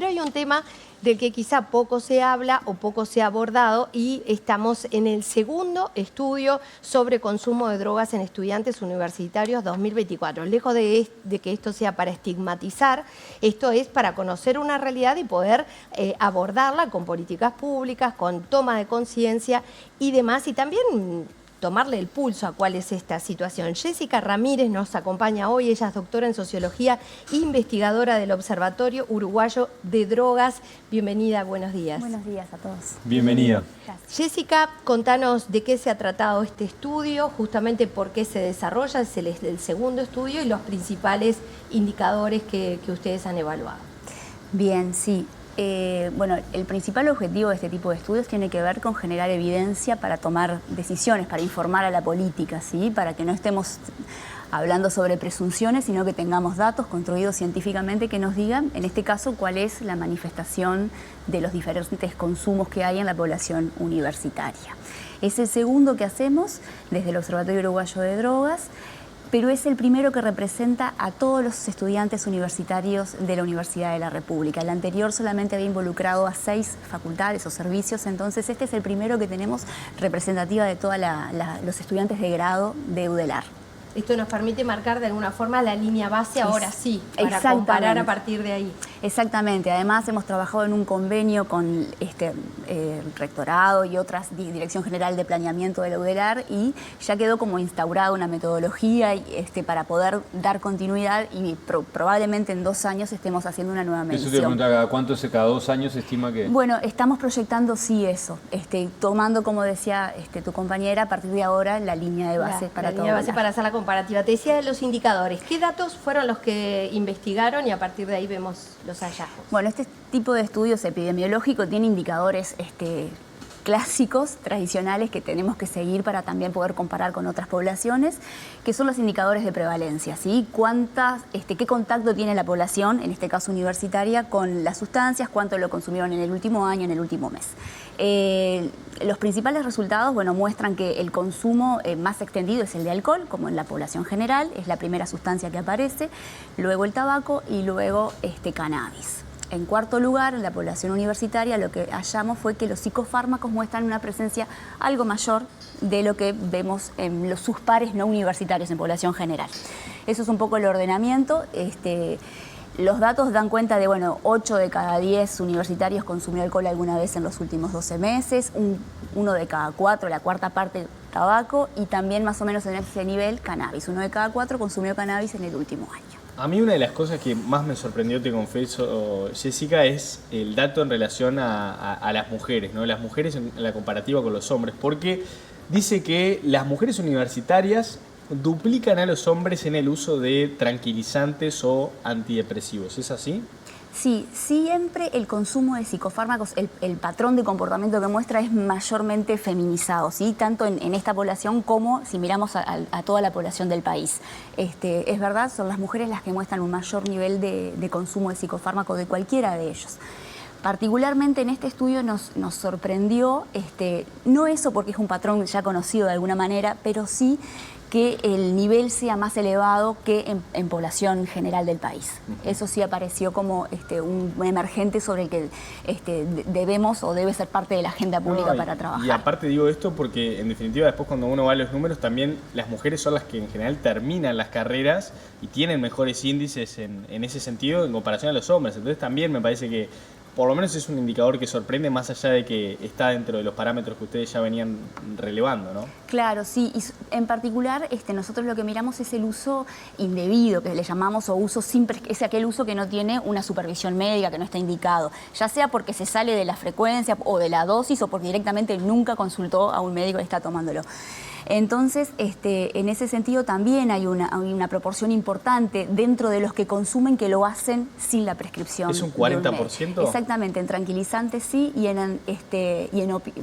Pero hay un tema del que quizá poco se habla o poco se ha abordado y estamos en el segundo estudio sobre consumo de drogas en estudiantes universitarios 2024. Lejos de que esto sea para estigmatizar, esto es para conocer una realidad y poder abordarla con políticas públicas, con toma de conciencia y demás, y también tomarle el pulso a cuál es esta situación. Jessica Ramírez nos acompaña hoy, ella es doctora en Sociología, investigadora del Observatorio Uruguayo de Drogas. Bienvenida, buenos días. Buenos días a todos. Bienvenida. Gracias. Jessica, contanos de qué se ha tratado este estudio, justamente por qué se desarrolla, es el segundo estudio y los principales indicadores que ustedes han evaluado. Bien, sí. Bueno, el principal objetivo de este tipo de estudios tiene que ver con generar evidencia para tomar decisiones, para informar a la política, ¿sí? Para que no estemos hablando sobre presunciones, sino que tengamos datos construidos científicamente que nos digan, en este caso, cuál es la manifestación de los diferentes consumos que hay en la población universitaria. Es el segundo que hacemos desde el Observatorio Uruguayo de Drogas, pero es el primero que representa a todos los estudiantes universitarios de la Universidad de la República. El anterior solamente había involucrado a 6 facultades o servicios, entonces este es el primero que tenemos representativa de todos los estudiantes de grado de UDELAR. Esto nos permite marcar de alguna forma la línea base, ahora sí, para comparar a partir de ahí. Exactamente, además hemos trabajado en un convenio con rectorado y otras Dirección General de Planeamiento de la UDELAR y ya quedó como instaurada una metodología para poder dar continuidad y probablemente en 2 años estemos haciendo una nueva medición. Eso te pregunta, ¿cada cuánto cada 2 años se estima que...? Bueno, estamos proyectando sí eso, tomando, como decía tu compañera, a partir de ahora la línea de base para todo. La línea de base para hacer la comparativa. Te decía de los indicadores. ¿Qué datos fueron los que investigaron y a partir de ahí vemos los hallazgos? Bueno, este tipo de estudios epidemiológicos tiene indicadores clásicos, tradicionales, que tenemos que seguir para también poder comparar con otras poblaciones, que son los indicadores de prevalencia, ¿sí? ¿Qué contacto tiene la población, en este caso universitaria, con las sustancias, cuánto lo consumieron en el último año, en el último mes. Los principales resultados, bueno, muestran que el consumo más extendido es el de alcohol, como en la población general, es la primera sustancia que aparece, luego el tabaco y luego cannabis. En cuarto lugar, en la población universitaria, lo que hallamos fue que los psicofármacos muestran una presencia algo mayor de lo que vemos en los sus pares no universitarios en población general. Eso es un poco el ordenamiento. Los datos dan cuenta de, 8 de cada 10 universitarios consumió alcohol alguna vez en los últimos 12 meses, 1 de cada 4, la cuarta parte, tabaco, y también más o menos en ese nivel cannabis. 1 de cada 4 consumió cannabis en el último año. A mí una de las cosas que más me sorprendió, te confieso, Jessica, es el dato en relación a las mujeres, ¿no? Las mujeres en la comparativa con los hombres, porque dice que las mujeres universitarias duplican a los hombres en el uso de tranquilizantes o antidepresivos. ¿Es así? Sí, siempre el consumo de psicofármacos, el patrón de comportamiento que muestra es mayormente feminizado, ¿sí? Tanto en esta población como si miramos a toda la población del país. Es verdad, son las mujeres las que muestran un mayor nivel de consumo de psicofármacos de cualquiera de ellos. Particularmente en este estudio nos sorprendió, no eso porque es un patrón ya conocido de alguna manera, pero sí que el nivel sea más elevado que en población general del país. Eso sí apareció como un emergente sobre el que debemos o debe ser parte de la agenda pública para trabajar. Y aparte digo esto porque en definitiva después cuando uno va a los números también las mujeres son las que en general terminan las carreras y tienen mejores índices en ese sentido en comparación a los hombres. Entonces también me parece que por lo menos es un indicador que sorprende más allá de que está dentro de los parámetros que ustedes ya venían relevando, ¿no? Claro, sí. Y en particular, nosotros lo que miramos es el uso indebido, que le llamamos, o uso es aquel uso que no tiene una supervisión médica, que no está indicado, ya sea porque se sale de la frecuencia o de la dosis o porque directamente nunca consultó a un médico que está tomándolo. Entonces, en ese sentido también hay una proporción importante dentro de los que consumen que lo hacen sin la prescripción. ¿Es un 40%? Exactamente, en tranquilizantes sí y en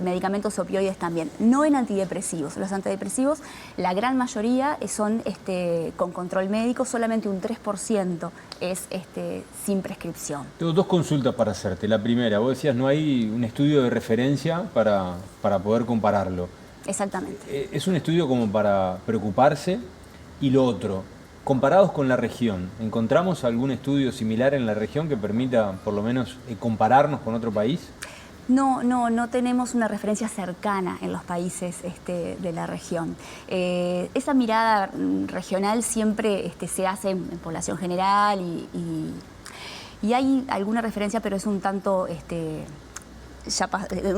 medicamentos opioides también. No en antidepresivos. Los antidepresivos, la gran mayoría son con control médico, solamente un 3% es sin prescripción. Tengo 2 consultas para hacerte. La primera, vos decías no hay un estudio de referencia para poder compararlo. Exactamente. ¿Es un estudio como para preocuparse? Y lo otro, comparados con la región, ¿encontramos algún estudio similar en la región que permita por lo menos compararnos con otro país? No tenemos una referencia cercana en los países de la región. Esa mirada regional siempre se hace en población general y hay alguna referencia, pero es un tanto,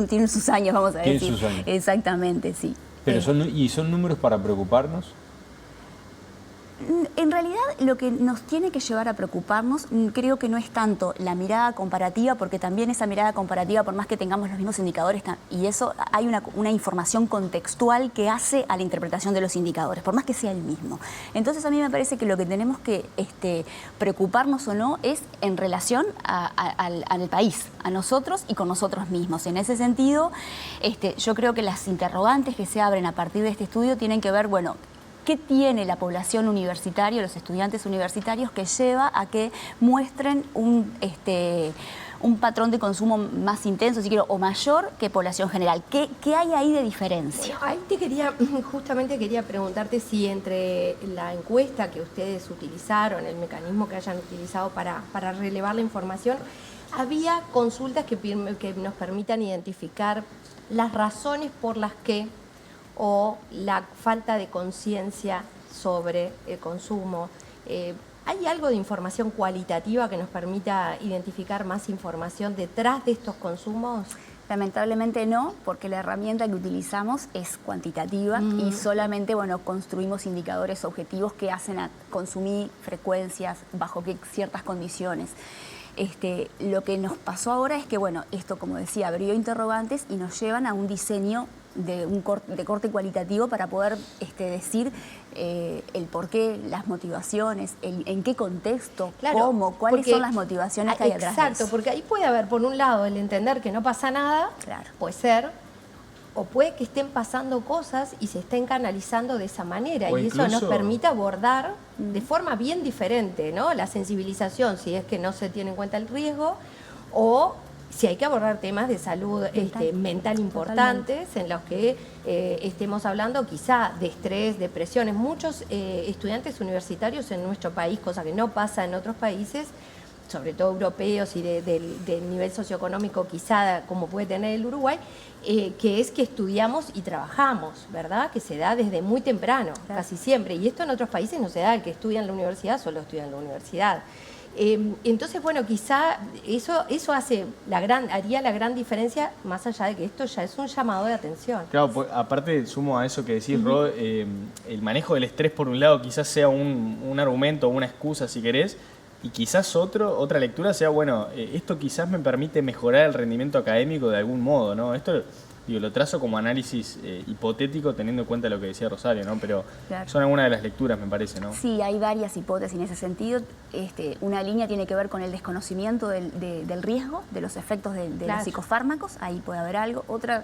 tiene sus años, vamos a decir. Tiene sus años. Exactamente, sí. Pero ¿son números para preocuparnos? En realidad lo que nos tiene que llevar a preocuparnos creo que no es tanto la mirada comparativa, porque también esa mirada comparativa, por más que tengamos los mismos indicadores, y eso hay una información contextual que hace a la interpretación de los indicadores, por más que sea el mismo. Entonces a mí me parece que lo que tenemos que preocuparnos o no es en relación al país, a nosotros y con nosotros mismos. En ese sentido, yo creo que las interrogantes que se abren a partir de este estudio tienen que ver, bueno, ¿qué tiene la población universitaria, los estudiantes universitarios, que lleva a que muestren un patrón de consumo más intenso, si quiero, o mayor que población general? ¿Qué hay ahí de diferencia? Bueno, justamente quería preguntarte si entre la encuesta que ustedes utilizaron, el mecanismo que hayan utilizado para relevar la información, había consultas que nos permitan identificar las razones por las que o la falta de conciencia sobre el consumo. ¿Hay algo de información cualitativa que nos permita identificar más información detrás de estos consumos? Lamentablemente no, porque la herramienta que utilizamos es cuantitativa y solamente, bueno, construimos indicadores objetivos que hacen a consumir frecuencias bajo ciertas condiciones. Lo que nos pasó ahora es que, bueno, esto, como decía, abrió interrogantes y nos llevan a un diseño de corte cualitativo para poder decir el porqué, las motivaciones, en qué contexto, claro, cómo, cuáles son las motivaciones que hay detrás de eso. Exacto, porque ahí puede haber, por un lado, el entender que no pasa nada, claro, puede ser, o puede que estén pasando cosas y se estén canalizando de esa manera, y eso nos permite abordar de forma bien diferente, ¿no? La sensibilización, si es que no se tiene en cuenta el riesgo, o si hay que abordar temas de salud mental importantes, en los que estemos hablando quizá de estrés, depresiones. Muchos estudiantes universitarios en nuestro país, cosa que no pasa en otros países, sobre todo europeos y del nivel socioeconómico quizá como puede tener el Uruguay, que es que estudiamos y trabajamos, ¿verdad? Que se da desde muy temprano, claro, casi siempre. Y esto en otros países no se da, el que estudia en la universidad solo estudia en la universidad. Entonces, bueno, quizá eso haría la gran diferencia, más allá de que esto ya es un llamado de atención. Claro, pues, aparte sumo a eso que decís, Rod, el manejo del estrés por un lado quizás sea un argumento, una excusa si querés, y quizás otra lectura sea, bueno, esto quizás me permite mejorar el rendimiento académico de algún modo, ¿no? Esto lo trazo como análisis hipotético teniendo en cuenta lo que decía Rosario, ¿no? Pero claro, son algunas de las lecturas, me parece, ¿no? Sí, hay varias hipótesis en ese sentido. Una línea tiene que ver con el desconocimiento del riesgo, de los efectos de claro, los psicofármacos, ahí puede haber algo. Otra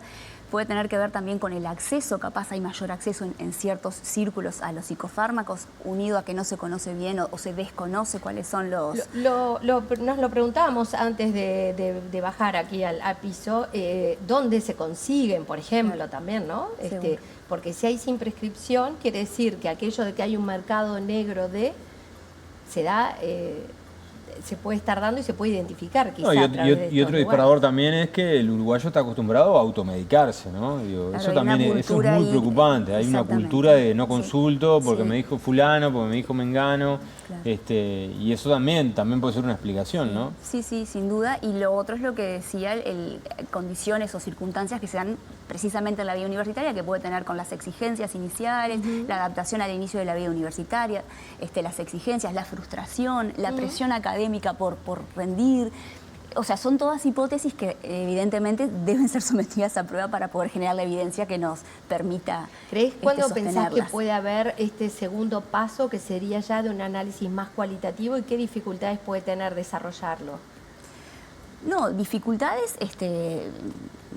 puede tener que ver también con el acceso, capaz hay mayor acceso en ciertos círculos a los psicofármacos, unido a que no se conoce bien o se desconoce cuáles son los... Nos lo preguntábamos antes de bajar aquí al piso, ¿dónde se consiguen, por ejemplo, claro, también, ¿no? Porque si hay sin prescripción, quiere decir que aquello de que hay un mercado negro se puede estar dando y se puede identificar quizá. No, y otro disparador también es que el uruguayo está acostumbrado a automedicarse, ¿no? Claro, eso también eso es muy preocupante. Hay una cultura de no consulto porque me dijo fulano, porque me dijo mengano, claro, y eso también puede ser una explicación, ¿no? Sí, sin duda. Y lo otro es lo que decía, condiciones o circunstancias que se dan precisamente en la vida universitaria, que puede tener con las exigencias iniciales, la adaptación al inicio de la vida universitaria, las exigencias, la frustración, la presión académica por rendir. O sea, son todas hipótesis que evidentemente deben ser sometidas a prueba para poder generar la evidencia que nos permita ¿Crees cuándo pensás que puede haber este segundo paso, que sería ya de un análisis más cualitativo, y qué dificultades puede tener desarrollarlo? No, dificultades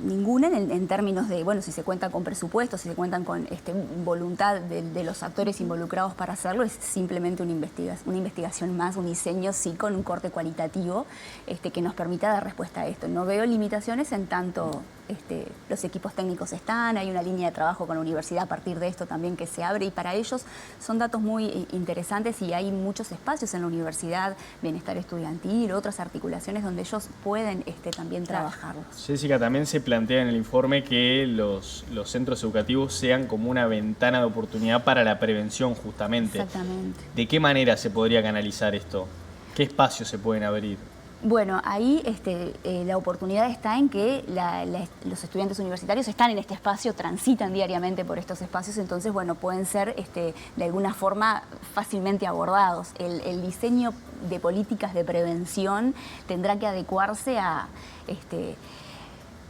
ninguna en términos de, bueno, si se cuentan con presupuestos, si se cuentan con voluntad de los actores involucrados para hacerlo, es simplemente una investigación más, un diseño sí con un corte cualitativo que nos permita dar respuesta a esto. No veo limitaciones en tanto los equipos técnicos están, hay una línea de trabajo con la universidad a partir de esto también que se abre y para ellos son datos muy interesantes y hay muchos espacios en la universidad, bienestar estudiantil, otras articulaciones donde ellos pueden también trabajarlos. Jessica, también se plantea en el informe que los centros educativos sean como una ventana de oportunidad para la prevención justamente. Exactamente. ¿De qué manera se podría canalizar esto? ¿Qué espacios se pueden abrir? Bueno, ahí la oportunidad está en que los estudiantes universitarios están en este espacio, transitan diariamente por estos espacios, entonces, bueno, pueden ser de alguna forma fácilmente abordados. El diseño de políticas de prevención tendrá que adecuarse a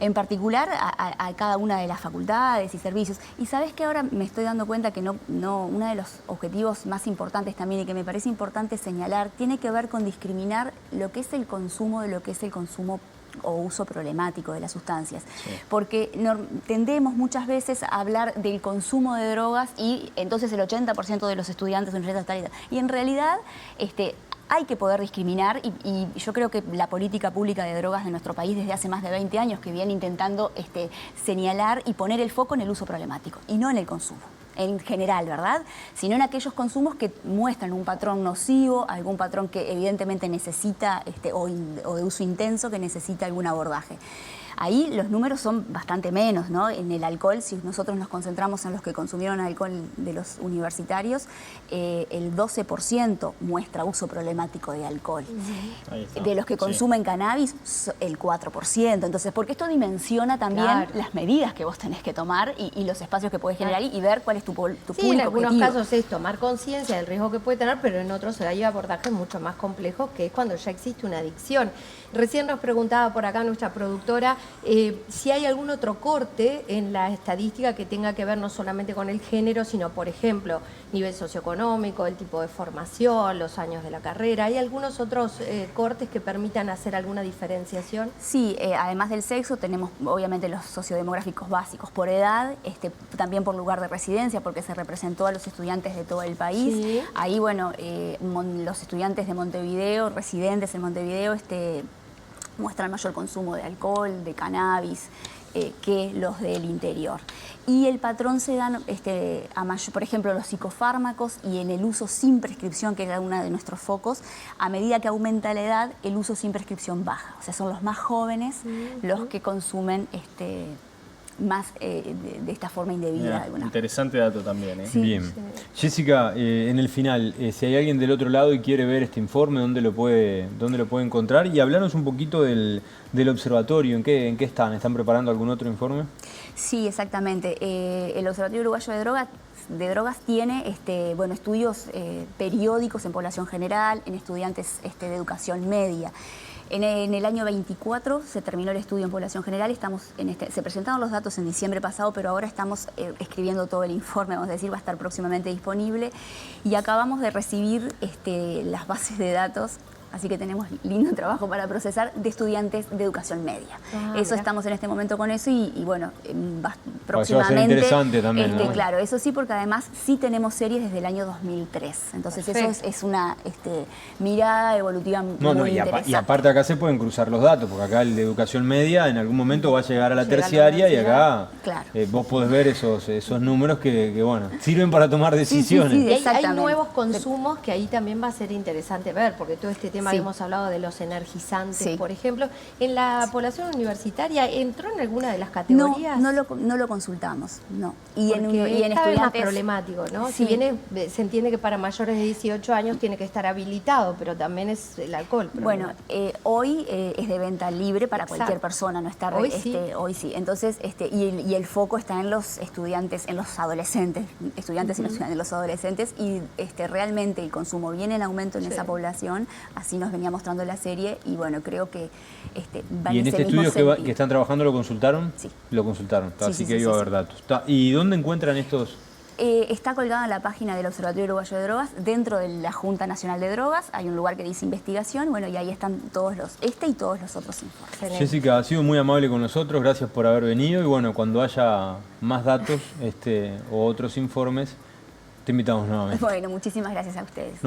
en particular a cada una de las facultades y servicios. Y sabes que ahora me estoy dando cuenta que uno de los objetivos más importantes también y que me parece importante señalar tiene que ver con discriminar lo que es el consumo de lo que es el consumo o uso problemático de las sustancias. Sí. Porque tendemos muchas veces a hablar del consumo de drogas y entonces el 80% de los estudiantes universitarios. Y en realidad hay que poder discriminar y yo creo que la política pública de drogas de nuestro país desde hace más de 20 años que viene intentando señalar y poner el foco en el uso problemático y no en el consumo. En general, ¿verdad? Sino en aquellos consumos que muestran un patrón nocivo, algún patrón que evidentemente necesita, o de uso intenso, que necesita algún abordaje. Ahí los números son bastante menos, ¿no? En el alcohol, si nosotros nos concentramos en los que consumieron alcohol de los universitarios, el 12% muestra uso problemático de alcohol. De los que consumen cannabis, el 4%. Entonces, porque esto dimensiona también las medidas que vos tenés que tomar y los espacios que podés generar y ver cuál es tu público objetivo. En algunos casos es tomar conciencia del riesgo que puede tener, pero en otros hay abordajes mucho más complejos, que es cuando ya existe una adicción. Recién nos preguntaba por acá nuestra productora si hay algún otro corte en la estadística que tenga que ver no solamente con el género, sino, por ejemplo, nivel socioeconómico, el tipo de formación, los años de la carrera. ¿Hay algunos otros cortes que permitan hacer alguna diferenciación? Sí, además del sexo tenemos obviamente los sociodemográficos básicos por edad, también por lugar de residencia, porque se representó a los estudiantes de todo el país. Sí. Ahí, bueno, los estudiantes de Montevideo, residentes en Montevideo, muestran mayor consumo de alcohol, de cannabis, que los del interior. Y el patrón se da, por ejemplo, los psicofármacos y en el uso sin prescripción, que era uno de nuestros focos, a medida que aumenta la edad, el uso sin prescripción baja. O sea, son los más jóvenes los que consumen más de esta forma indebida. Interesante dato también. Sí, bien. Sí. Jessica, en el final, si hay alguien del otro lado y quiere ver este informe, ¿dónde lo puede encontrar? Y hablarnos un poquito del observatorio, ¿en qué están? ¿Están preparando algún otro informe? Sí, exactamente. El Observatorio Uruguayo de Drogas tiene estudios periódicos en población general, en estudiantes de educación media. En el año 24 se terminó el estudio en población general, se presentaron los datos en diciembre pasado, pero ahora estamos escribiendo todo el informe, vamos a decir, va a estar próximamente disponible y acabamos de recibir las bases de datos. Así que tenemos lindo trabajo para procesar de estudiantes de educación media. Eso estamos en este momento con eso y bueno, próximamente. Va a ser interesante también, ¿no? Claro, eso sí, porque además sí tenemos series desde el año 2003. Entonces perfecto. Eso es una mirada evolutiva muy interesante. Y aparte acá se pueden cruzar los datos, porque acá el de educación media en algún momento va a llegar a la terciaria y acá vos podés ver esos números que bueno, sirven para tomar decisiones. Sí, hay nuevos consumos que ahí también va a ser interesante ver, porque todo este tema hemos hablado de los energizantes, por ejemplo. ¿En la población universitaria entró en alguna de las categorías? No lo consultamos, no. Y en estudiantes más problemático, ¿no? Sí. Si bien se entiende que para mayores de 18 años tiene que estar habilitado, pero también es el alcohol. Bueno, hoy es de venta libre para cualquier persona, no está hoy sí. Entonces, y el foco está en los estudiantes, en los adolescentes, en los adolescentes, y realmente el consumo viene en aumento en esa población. Así nos venía mostrando la serie y bueno, creo que va ¿Y en este estudio que están trabajando lo consultaron? Sí. Lo consultaron, así que iba a haber datos. ¿Y dónde encuentran estos Está colgada en la página del Observatorio Uruguayo de Drogas, dentro de la Junta Nacional de Drogas. Hay un lugar que dice investigación, bueno, y ahí están todos y todos los otros informes. Jessica, ha sido muy amable con nosotros, gracias por haber venido y bueno, cuando haya más datos o otros informes, te invitamos nuevamente. Bueno, muchísimas gracias a ustedes.